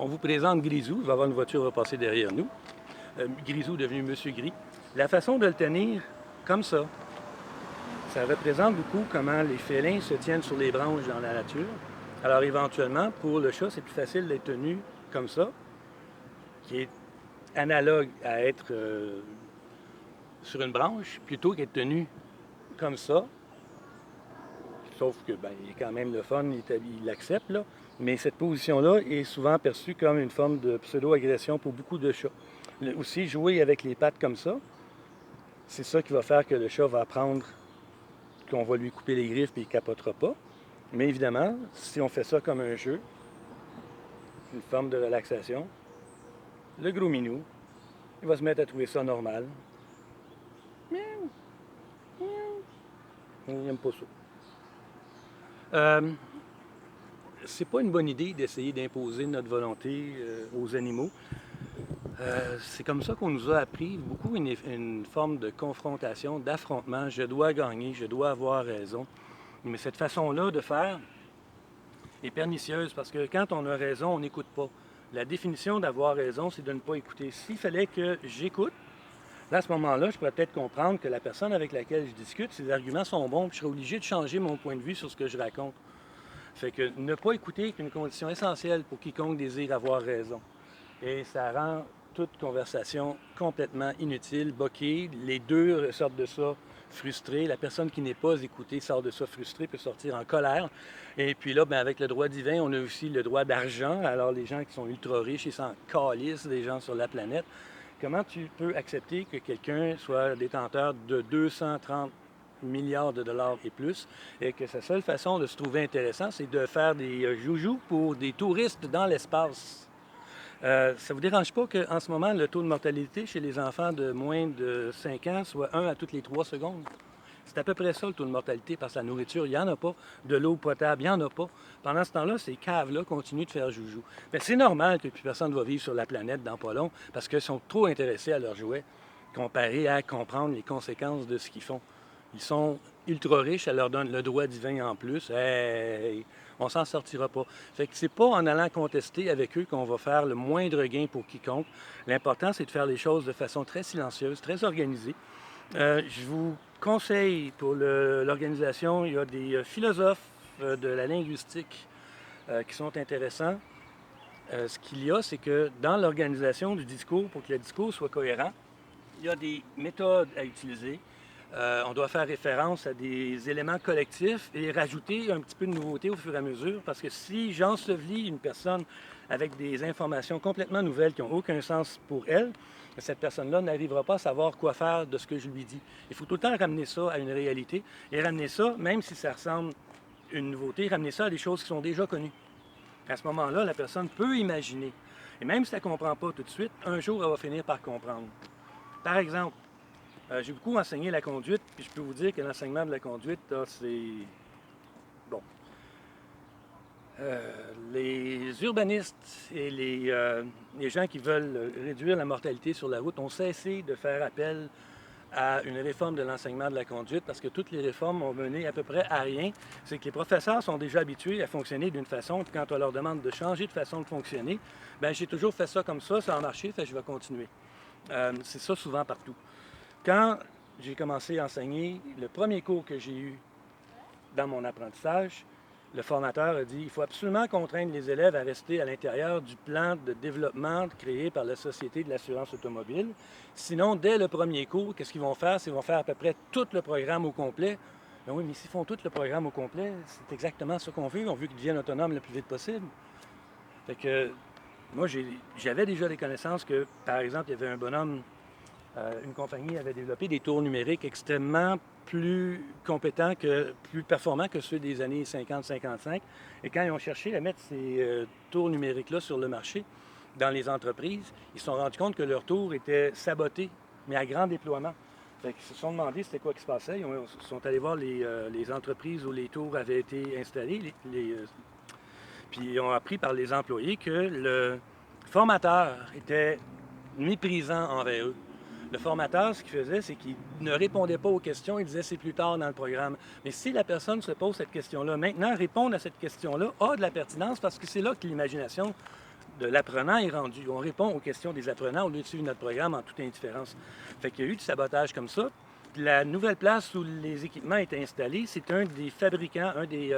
On vous présente Grisou. Il va y avoir une voiture qui va passer derrière nous. Grisou devenu Monsieur Gris. La façon de le tenir, comme ça représente beaucoup comment les félins se tiennent sur les branches dans la nature. Alors éventuellement, pour le chat, c'est plus facile d'être tenu comme ça, qui est analogue à être sur une branche, plutôt qu'être tenu comme ça. Sauf que il est quand même le fun, il l'accepte, là. Mais cette position-là est souvent perçue comme une forme de pseudo-agression pour beaucoup de chats. Aussi, jouer avec les pattes comme ça, c'est ça qui va faire que le chat va apprendre qu'on va lui couper les griffes et il ne capotera pas. Mais évidemment, si on fait ça comme un jeu, une forme de relaxation, le gros minou, il va se mettre à trouver ça normal. Miaou, miaou. Il n'aime pas ça. C'est pas une bonne idée d'essayer d'imposer notre volonté aux animaux. C'est comme ça qu'on nous a appris beaucoup une forme de confrontation, d'affrontement. Je dois gagner, je dois avoir raison. Mais cette façon-là de faire est pernicieuse parce que quand on a raison, on n'écoute pas. La définition d'avoir raison, c'est de ne pas écouter. S'il fallait que j'écoute, là, à ce moment-là, je pourrais peut-être comprendre que la personne avec laquelle je discute, ses arguments sont bons, puis je serais obligé de changer mon point de vue sur ce que je raconte. Fait que ne pas écouter est une condition essentielle pour quiconque désire avoir raison. Et ça rend toute conversation complètement inutile, boquée. Les deux sortent de ça frustrés. La personne qui n'est pas écoutée sort de ça frustrée, peut sortir en colère. Et puis là, avec le droit divin, on a aussi le droit d'argent. Alors les gens qui sont ultra riches, ils s'en calissent des gens sur la planète. Comment tu peux accepter que quelqu'un soit détenteur de 230 milliards de dollars et plus, et que sa seule façon de se trouver intéressant, c'est de faire des joujoux pour des touristes dans l'espace? Ça ne vous dérange pas qu'en ce moment, le taux de mortalité chez les enfants de moins de 5 ans soit 1 à toutes les 3 secondes? C'est à peu près ça, le taux de mortalité, parce que la nourriture, il n'y en a pas. De l'eau potable, il n'y en a pas. Pendant ce temps-là, ces caves-là continuent de faire joujou. Mais c'est normal que plus personne ne va vivre sur la planète dans pas long, parce qu'ils sont trop intéressés à leurs jouets, comparé à comprendre les conséquences de ce qu'ils font. Ils sont ultra riches, ça leur donne le droit divin en plus. Hey, on s'en sortira pas. Fait que c'est pas en allant contester avec eux qu'on va faire le moindre gain pour quiconque. L'important, c'est de faire les choses de façon très silencieuse, très organisée. Je vous conseille pour l'organisation, il y a des philosophes de la linguistique qui sont intéressants. Ce qu'il y a, c'est que dans l'organisation du discours, pour que le discours soit cohérent, il y a des méthodes à utiliser. On doit faire référence à des éléments collectifs et rajouter un petit peu de nouveauté au fur et à mesure, parce que si j'ensevelis une personne avec des informations complètement nouvelles qui n'ont aucun sens pour elle, cette personne-là n'arrivera pas à savoir quoi faire de ce que je lui dis. Il faut tout le temps ramener ça à une réalité et ramener ça, même si ça ressemble à une nouveauté, ramener ça à des choses qui sont déjà connues. À ce moment-là, la personne peut imaginer. Et même si elle ne comprend pas tout de suite, un jour, elle va finir par comprendre. Par exemple, j'ai beaucoup enseigné la conduite, puis je peux vous dire que l'enseignement de la conduite, c'est... Bon. Les urbanistes et les gens qui veulent réduire la mortalité sur la route ont cessé de faire appel à une réforme de l'enseignement de la conduite parce que toutes les réformes ont mené à peu près à rien. C'est que les professeurs sont déjà habitués à fonctionner d'une façon, puis quand on leur demande de changer de façon de fonctionner, j'ai toujours fait ça comme ça a marché, fait que je vais continuer. C'est ça souvent partout. Quand j'ai commencé à enseigner, le premier cours que j'ai eu dans mon apprentissage, le formateur a dit il faut absolument contraindre les élèves à rester à l'intérieur du plan de développement créé par la Société de l'assurance automobile. Sinon, dès le premier cours, qu'est-ce qu'ils vont faire? C'est qu'ils vont faire à peu près tout le programme au complet. Ben oui, mais s'ils font tout le programme au complet, c'est exactement ce qu'on veut. On veut qu'ils deviennent autonomes le plus vite possible. Fait que moi, j'avais déjà des connaissances que, par exemple, il y avait un bonhomme, une compagnie avait développé des tours numériques extrêmement plus compétents, plus performants que ceux des années 50-55. Et quand ils ont cherché à mettre ces tours numériques-là sur le marché, dans les entreprises, ils se sont rendus compte que leurs tours étaient sabotés, mais à grand déploiement. Fait qu'ils se sont demandé c'était quoi qui se passait. Ils sont allés voir les entreprises où les tours avaient été installés, puis ils ont appris par les employés que le formateur était méprisant envers eux. Le formateur, ce qu'il faisait, c'est qu'il ne répondait pas aux questions, il disait c'est plus tard dans le programme. Mais si la personne se pose cette question-là, maintenant, répondre à cette question-là a de la pertinence parce que c'est là que l'imagination de l'apprenant est rendu. On répond aux questions des apprenants au lieu de suivre notre programme en toute indifférence. Fait qu'il y a eu du sabotage comme ça. La nouvelle place où les équipements étaient installés, c'est un des fabricants, un des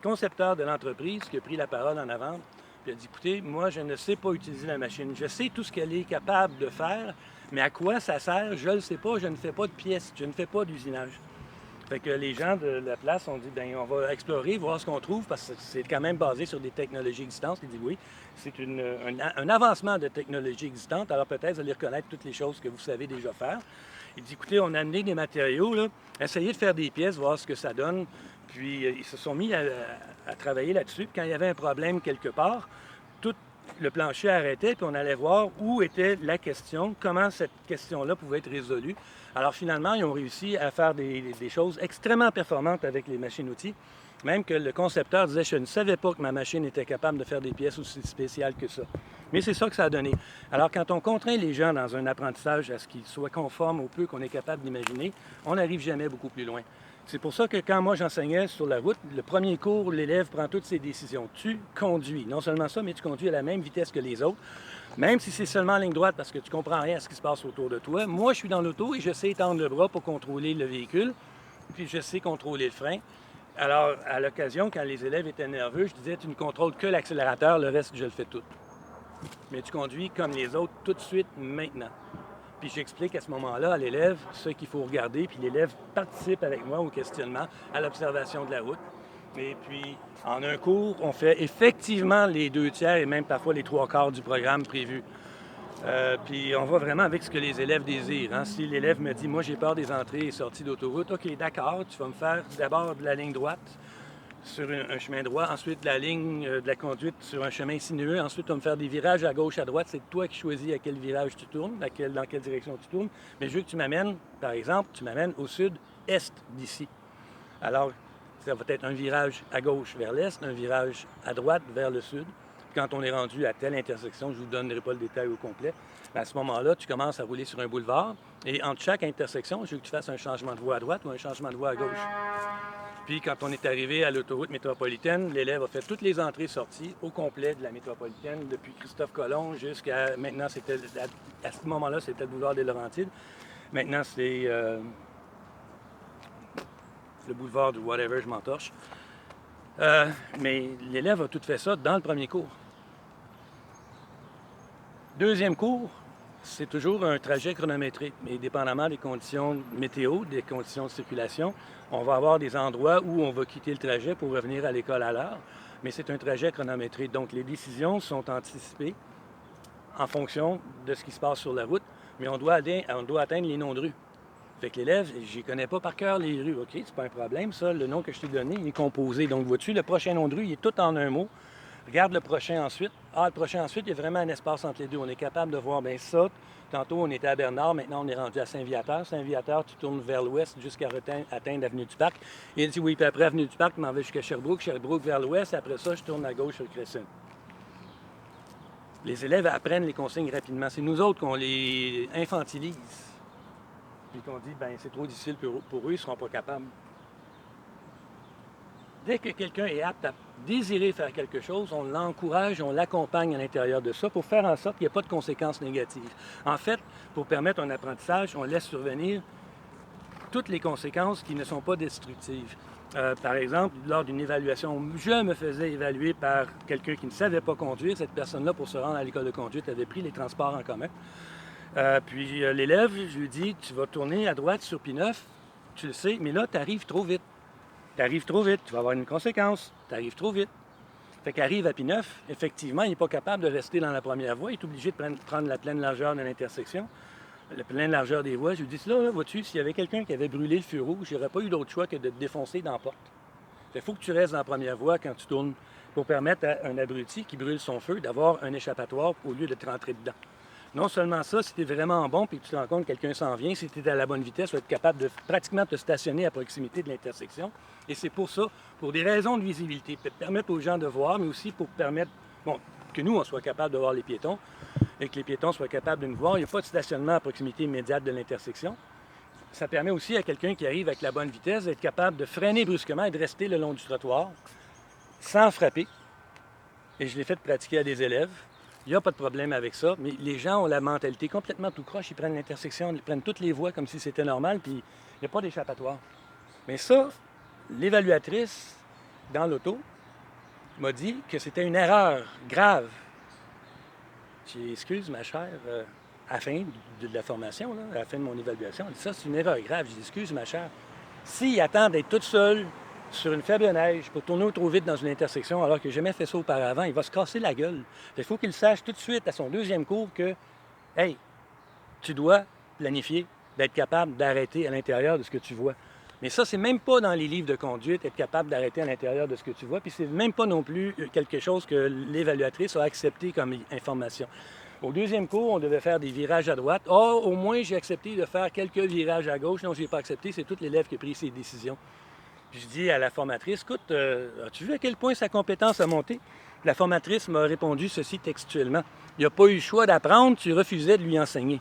concepteurs de l'entreprise qui a pris la parole en avant. Puis il a dit, écoutez, moi, je ne sais pas utiliser la machine. Je sais tout ce qu'elle est capable de faire, mais à quoi ça sert, je ne le sais pas. Je ne fais pas de pièces, je ne fais pas d'usinage. Fait que les gens de la place ont dit, bien, on va explorer, voir ce qu'on trouve, parce que c'est quand même basé sur des technologies existantes. Il dit oui, c'est un avancement de technologies existantes, alors peut-être vous allez reconnaître toutes les choses que vous savez déjà faire. Il dit, écoutez, on a amené des matériaux, là, essayez de faire des pièces, voir ce que ça donne. Puis ils se sont mis à travailler là-dessus. Puis quand il y avait un problème quelque part, tout le plancher arrêtait, puis on allait voir où était la question, comment cette question-là pouvait être résolue. Alors finalement, ils ont réussi à faire des choses extrêmement performantes avec les machines-outils, même que le concepteur disait « je ne savais pas que ma machine était capable de faire des pièces aussi spéciales que ça ». Mais c'est ça que ça a donné. Alors quand on contraint les gens dans un apprentissage à ce qu'ils soient conformes au peu qu'on est capable d'imaginer, on n'arrive jamais beaucoup plus loin. C'est pour ça que quand moi j'enseignais sur la route, le premier cours, l'élève prend toutes ses décisions. Tu conduis. Non seulement ça, mais tu conduis à la même vitesse que les autres. Même si c'est seulement en ligne droite parce que tu comprends rien à ce qui se passe autour de toi. Moi, je suis dans l'auto et je sais étendre le bras pour contrôler le véhicule, puis je sais contrôler le frein. Alors, à l'occasion, quand les élèves étaient nerveux, je disais, tu ne contrôles que l'accélérateur, le reste, je le fais tout. Mais tu conduis comme les autres tout de suite, maintenant. Puis j'explique à ce moment-là à l'élève ce qu'il faut regarder, puis l'élève participe avec moi au questionnement, à l'observation de la route. Et puis, en un cours, on fait effectivement les 2/3 et même parfois les 3/4 du programme prévu. Puis on va vraiment avec ce que les élèves désirent. Hein. Si l'élève me dit « moi j'ai peur des entrées et sorties d'autoroute », OK, d'accord, tu vas me faire d'abord de la ligne droite sur un chemin droit, ensuite la ligne de la conduite sur un chemin sinueux, ensuite on va me faire des virages à gauche, à droite, c'est toi qui choisis à quel virage tu tournes, dans quelle direction tu tournes, mais je veux que tu m'amènes, par exemple, tu m'amènes au sud-est d'ici. Alors, ça va être un virage à gauche vers l'est, un virage à droite vers le sud. Quand on est rendu à telle intersection, je ne vous donnerai pas le détail au complet, mais à ce moment-là, tu commences à rouler sur un boulevard et entre chaque intersection, je veux que tu fasses un changement de voie à droite ou un changement de voie à gauche. Puis quand on est arrivé à l'autoroute métropolitaine, l'élève a fait toutes les entrées-sorties au complet de la métropolitaine, depuis Christophe Colomb jusqu'à maintenant, à ce moment-là, c'était le boulevard des Laurentides. Maintenant, c'est le boulevard du whatever, je m'entorche. Mais l'élève a tout fait ça dans le premier cours. Deuxième cours, c'est toujours un trajet chronométré, mais dépendamment des conditions météo, des conditions de circulation, on va avoir des endroits où on va quitter le trajet pour revenir à l'école à l'heure, mais c'est un trajet chronométré. Donc les décisions sont anticipées en fonction de ce qui se passe sur la route, mais on doit atteindre les noms de rue. Fait que l'élève, je ne connais pas par cœur les rues. OK, c'est pas un problème, ça. Le nom que je t'ai donné, il est composé. Donc, vois-tu, le prochain nom de rue, il est tout en un mot. Regarde le prochain ensuite. Ah, le prochain ensuite, il y a vraiment un espace entre les deux. On est capable de voir, bien ça. Tantôt, on était à Bernard. Maintenant, on est rendu à Saint-Viateur. Saint-Viateur, tu tournes vers l'ouest jusqu'à atteindre l'avenue du Parc. Il dit oui, puis après, avenue du Parc, je m'en vais jusqu'à Sherbrooke. Sherbrooke vers l'ouest. Après ça, je tourne à gauche sur le Crescent. Les élèves apprennent les consignes rapidement. C'est nous autres qu'on les infantilise. Puis qu'on dit, bien, c'est trop difficile pour eux, ils ne seront pas capables. Dès que quelqu'un est apte à désirer faire quelque chose, on l'encourage, on l'accompagne à l'intérieur de ça pour faire en sorte qu'il n'y ait pas de conséquences négatives. En fait, pour permettre un apprentissage, on laisse survenir toutes les conséquences qui ne sont pas destructives. Par exemple, lors d'une évaluation, je me faisais évaluer par quelqu'un qui ne savait pas conduire. Cette personne-là, pour se rendre à l'école de conduite, avait pris les transports en commun. Puis l'élève, je lui dis, tu vas tourner à droite sur P9, tu le sais, mais là, tu arrives trop vite. Tu arrives trop vite, tu vas avoir une conséquence. Tu arrives trop vite. Fait qu'arrive à P9, effectivement, il n'est pas capable de rester dans la première voie, il est obligé de prendre la pleine largeur de l'intersection, la pleine largeur des voies. Je lui dis, là, vois-tu, s'il y avait quelqu'un qui avait brûlé le feu rouge, j'aurais pas eu d'autre choix que de te défoncer dans la porte. Il faut que tu restes dans la première voie quand tu tournes pour permettre à un abruti qui brûle son feu d'avoir un échappatoire au lieu de te rentrer dedans. Non seulement ça, si tu es vraiment bon et que tu te rends compte que quelqu'un s'en vient, si tu es à la bonne vitesse, tu vas être capable de pratiquement te stationner à proximité de l'intersection. Et c'est pour ça, pour des raisons de visibilité, pour permettre aux gens de voir, mais aussi pour permettre que nous, on soit capable de voir les piétons et que les piétons soient capables de nous voir. Il n'y a pas de stationnement à proximité immédiate de l'intersection. Ça permet aussi à quelqu'un qui arrive avec la bonne vitesse d'être capable de freiner brusquement et de rester le long du trottoir sans frapper. Et je l'ai fait pratiquer à des élèves. Il n'y a pas de problème avec ça, mais les gens ont la mentalité complètement tout croche. Ils prennent l'intersection, ils prennent toutes les voies comme si c'était normal, puis il n'y a pas d'échappatoire. Mais ça, l'évaluatrice dans l'auto m'a dit que c'était une erreur grave. J'ai dit, excuse ma chère, à la fin de la formation, là, à la fin de mon évaluation, elle dit ça, c'est une erreur grave. J'ai dit, excuse ma chère, s'il attend d'être toute seule sur une faible neige pour tourner trop vite dans une intersection alors qu'il n'a jamais fait ça auparavant, il va se casser la gueule. Il faut qu'il sache tout de suite à son deuxième cours que, hey, tu dois planifier d'être capable d'arrêter à l'intérieur de ce que tu vois. Mais ça, c'est même pas dans les livres de conduite, être capable d'arrêter à l'intérieur de ce que tu vois, puis c'est même pas non plus quelque chose que l'évaluatrice a accepté comme information. Au deuxième cours, on devait faire des virages à droite. Oh, au moins, j'ai accepté de faire quelques virages à gauche. Non, je n'ai pas accepté, c'est tout l'élève qui a pris ses décisions. Puis je dis à la formatrice, écoute, as-tu vu à quel point sa compétence a monté? La formatrice m'a répondu ceci textuellement. Il n'a pas eu le choix d'apprendre, tu refusais de lui enseigner.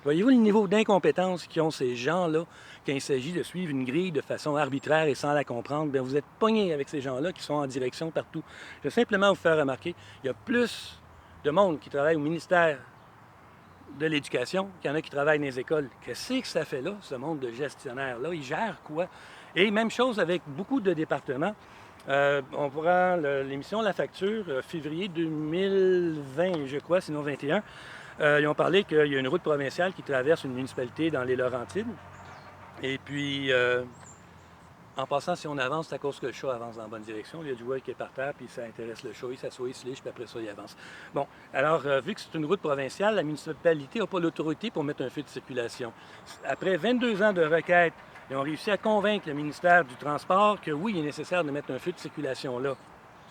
Voyez-vous le niveau d'incompétence qu'ont ces gens-là quand il s'agit de suivre une grille de façon arbitraire et sans la comprendre? Bien, vous êtes pognés avec ces gens-là qui sont en direction partout. Je vais simplement vous faire remarquer, il y a plus de monde qui travaille au ministère de l'Éducation qu'il y en a qui travaillent dans les écoles. Qu'est-ce que ça fait là, ce monde de gestionnaires-là? Ils gèrent quoi? Et même chose avec beaucoup de départements. On prend l'émission La Facture, février 2020, je crois, sinon 21. Ils ont parlé qu'il y a une route provinciale qui traverse une municipalité dans les Laurentides. Et puis, en passant, si on avance, c'est à cause que le chat avance dans la bonne direction. Il y a du joueur qui est par terre, puis ça intéresse le chat, il s'assoit, il se liche, puis après ça, il avance. Bon, alors, vu que c'est une route provinciale, la municipalité n'a pas l'autorité pour mettre un feu de circulation. Après 22 ans de requête, ils ont réussi à convaincre le ministère du Transport que oui, il est nécessaire de mettre un feu de circulation là.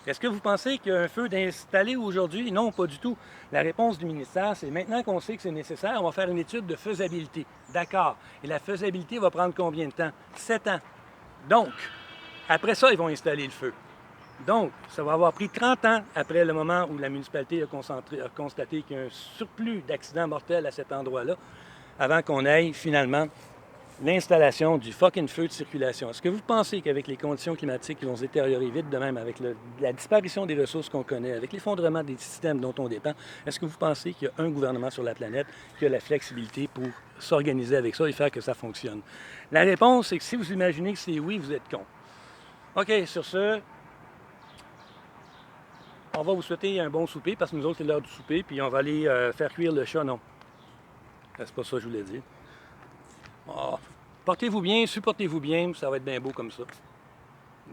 Est-ce que vous pensez qu'il y a un feu d'installer aujourd'hui? Non, pas du tout. La réponse du ministère, c'est maintenant qu'on sait que c'est nécessaire, on va faire une étude de faisabilité. D'accord. Et la faisabilité va prendre combien de temps? 7 ans. Donc, après ça, ils vont installer le feu. Donc, ça va avoir pris 30 ans après le moment où la municipalité a constaté qu'il y a un surplus d'accidents mortels à cet endroit-là, avant qu'on aille finalement l'installation du fucking feu de circulation. Est-ce que vous pensez qu'avec les conditions climatiques qui vont se détériorer vite de même, avec la disparition des ressources qu'on connaît, avec l'effondrement des systèmes dont on dépend, est-ce que vous pensez qu'il y a un gouvernement sur la planète qui a la flexibilité pour s'organiser avec ça et faire que ça fonctionne? La réponse, c'est que si vous imaginez que c'est oui, vous êtes con. OK, sur ce, on va vous souhaiter un bon souper, parce que nous autres, c'est l'heure du souper, puis on va aller faire cuire le chat, non. C'est pas ça que je voulais dire. Oh, portez-vous bien, supportez-vous bien, ça va être bien beau comme ça.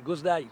Gousse d'ail.